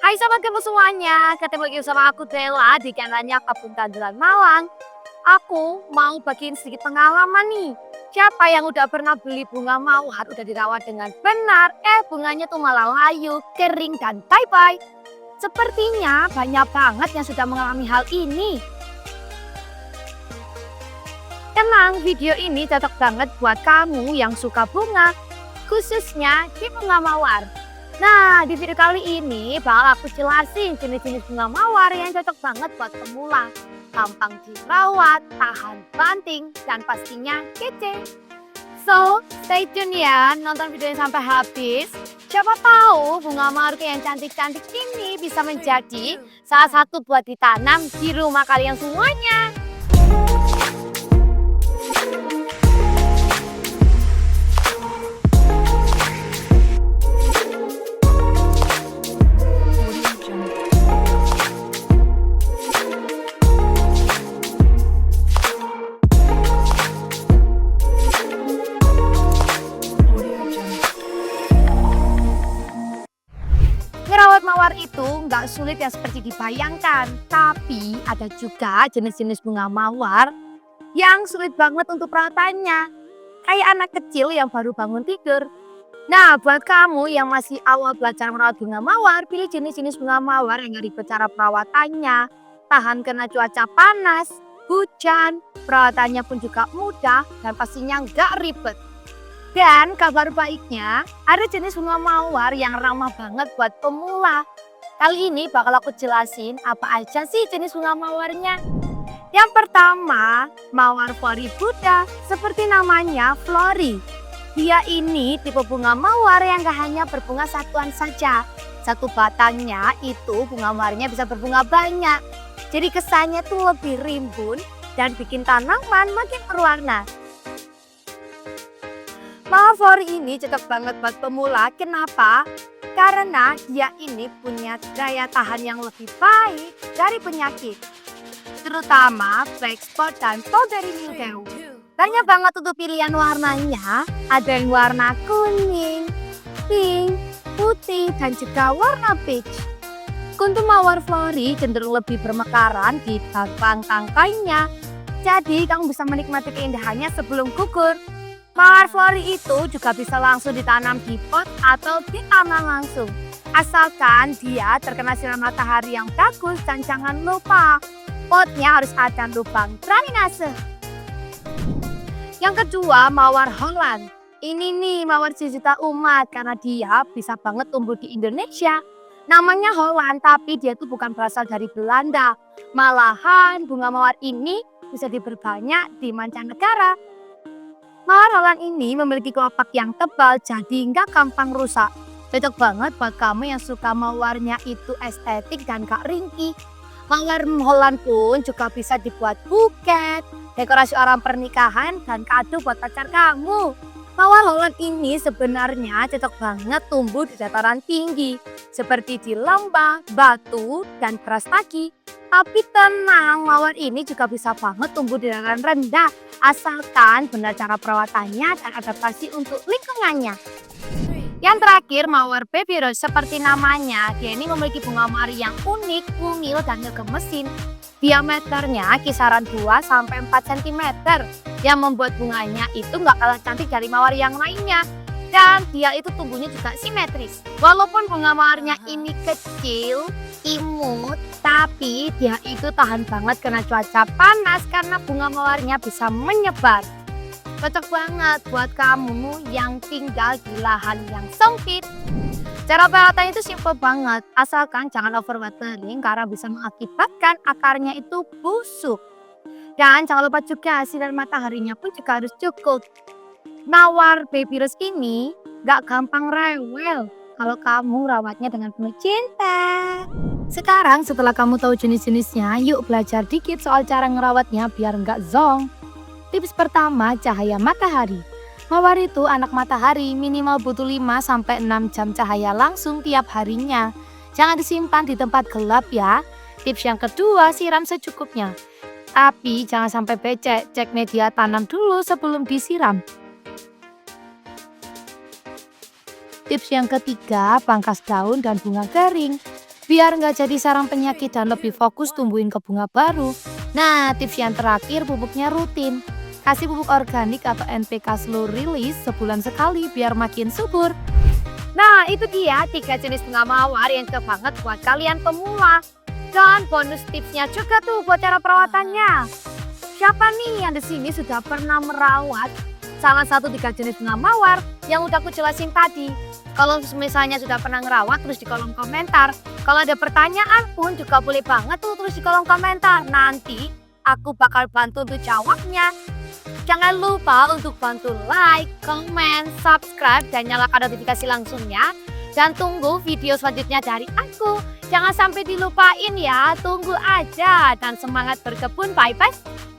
Hai sobat kepo semuanya, ketemu lagi sama aku Dela di kanalnya Kebun Tanduran Malang. Aku mau bagiin sedikit pengalaman nih. Siapa yang udah pernah beli bunga mawar udah dirawat dengan benar, bunganya tuh malah layu, kering dan bye-bye. Sepertinya banyak banget yang sudah mengalami hal ini. Tenang, video ini cocok banget buat kamu yang suka bunga, khususnya di bunga mawar. Nah, di video kali ini bakal aku jelasin jenis-jenis bunga mawar yang cocok banget buat pemula. Gampang dirawat, tahan banting, dan pastinya kece. So, stay tune ya, nonton videonya sampai habis. Siapa tahu bunga mawar yang cantik-cantik ini bisa menjadi salah satu buat ditanam di rumah kalian semuanya. Ngerawat mawar itu nggak sulit yang seperti dibayangkan, tapi ada juga jenis-jenis bunga mawar yang sulit banget untuk perawatannya. Kayak anak kecil yang baru bangun tidur. Nah, buat kamu yang masih awal belajar merawat bunga mawar, pilih jenis-jenis bunga mawar yang nggak ribet cara perawatannya, tahan kena cuaca panas, hujan, perawatannya pun juga mudah dan pastinya nggak ribet. Dan kabar baiknya, ada jenis bunga mawar yang ramah banget buat pemula. Kali ini bakal aku jelasin apa aja sih jenis bunga mawarnya. Yang pertama, mawar Flori Buddha, seperti namanya Flori. Dia ini tipe bunga mawar yang gak hanya berbunga satuan saja. Satu batangnya itu bunga mawarnya bisa berbunga banyak. Jadi kesannya tuh lebih rimbun dan bikin tanaman makin berwarna. Mawar Flori ini cocok banget buat pemula. Kenapa? Karena dia ini punya daya tahan yang lebih baik dari penyakit. Terutama black spot dan powdery mildew. Banyak banget untuk pilihan warnanya. Ada yang warna kuning, pink, putih, dan juga warna peach. Untuk mawar Flori cenderung lebih bermekaran di batang tangkainya. Jadi kamu bisa menikmati keindahannya sebelum gugur. Mawar Flori itu juga bisa langsung ditanam di pot atau ditanam langsung. Asalkan dia terkena sinar matahari yang bagus dan jangan lupa potnya harus ada lubang drainase. Yang kedua, mawar Holland. Ini nih mawar sejuta umat karena dia bisa banget tumbuh di Indonesia. Namanya Holland tapi dia tuh bukan berasal dari Belanda. Malahan bunga mawar ini bisa diperbanyak di mancanegara. Mawar Holland ini memiliki kelopak yang tebal jadi nggak gampang rusak. Cocok banget buat kamu yang suka mawarnya itu estetik dan gak ringkih. Mawar Holland pun juga bisa dibuat buket, dekorasi orang pernikahan, dan kado buat pacar kamu. Mawar Holland ini sebenarnya cocok banget tumbuh di dataran tinggi, seperti di lembah, batu, dan keras kaki. Tapi tenang, mawar ini juga bisa banget tumbuh di dataran rendah, asalkan benar cara perawatannya dan adaptasi untuk lingkungannya. Yang terakhir, mawar baby rose seperti namanya, dia ini memiliki bunga mawar yang unik, mungil, dan ngegemesin. Diameternya kisaran 2-4 cm yang membuat bunganya itu nggak kalah cantik dari mawar yang lainnya. Dan dia itu tumbuhnya juga simetris. Walaupun bunga mawarnya ini kecil, imut, tapi dia itu tahan banget kena cuaca panas karena bunga mawarnya bisa menyebar. Cocok banget buat kamu yang tinggal di lahan yang sempit. Cara perawatannya itu simple banget, asalkan jangan overwatering karena bisa mengakibatkan akarnya itu busuk. Dan jangan lupa juga sinar mataharinya pun juga harus cukup. Mawar baby rose ini gak gampang rewel kalau kamu rawatnya dengan penuh cinta. Sekarang setelah kamu tahu jenis-jenisnya, yuk belajar dikit soal cara ngerawatnya biar gak zonk. Tips pertama, cahaya matahari. Mawar itu anak matahari, minimal butuh 5-6 jam cahaya langsung tiap harinya. Jangan disimpan di tempat gelap ya. Tips yang kedua, siram secukupnya. Tapi jangan sampai becek, cek media tanam dulu sebelum disiram. Tips yang ketiga, pangkas daun dan bunga kering. biar nggak jadi sarang penyakit dan lebih fokus tumbuhin ke bunga baru. Nah, tips yang terakhir pupuknya rutin. Kasih pupuk organik atau NPK slow release sebulan sekali biar makin subur. Nah, itu dia 3 jenis bunga mawar yang cocok banget buat kalian pemula. Dan bonus tipsnya juga tuh buat cara perawatannya. Siapa nih yang di sini sudah pernah merawat salah satu 3 jenis bunga mawar yang udah aku jelasin tadi? Kalau misalnya sudah pernah ngerawat, tulis di kolom komentar. Kalau ada pertanyaan pun juga boleh banget tuh tulis di kolom komentar. Nanti aku bakal bantu untuk jawabnya. Jangan lupa untuk bantu like, comment, subscribe, dan nyalakan notifikasi langsungnya. Dan tunggu video selanjutnya dari aku. Jangan sampai dilupain ya, tunggu aja. Dan semangat berkebun, bye-bye.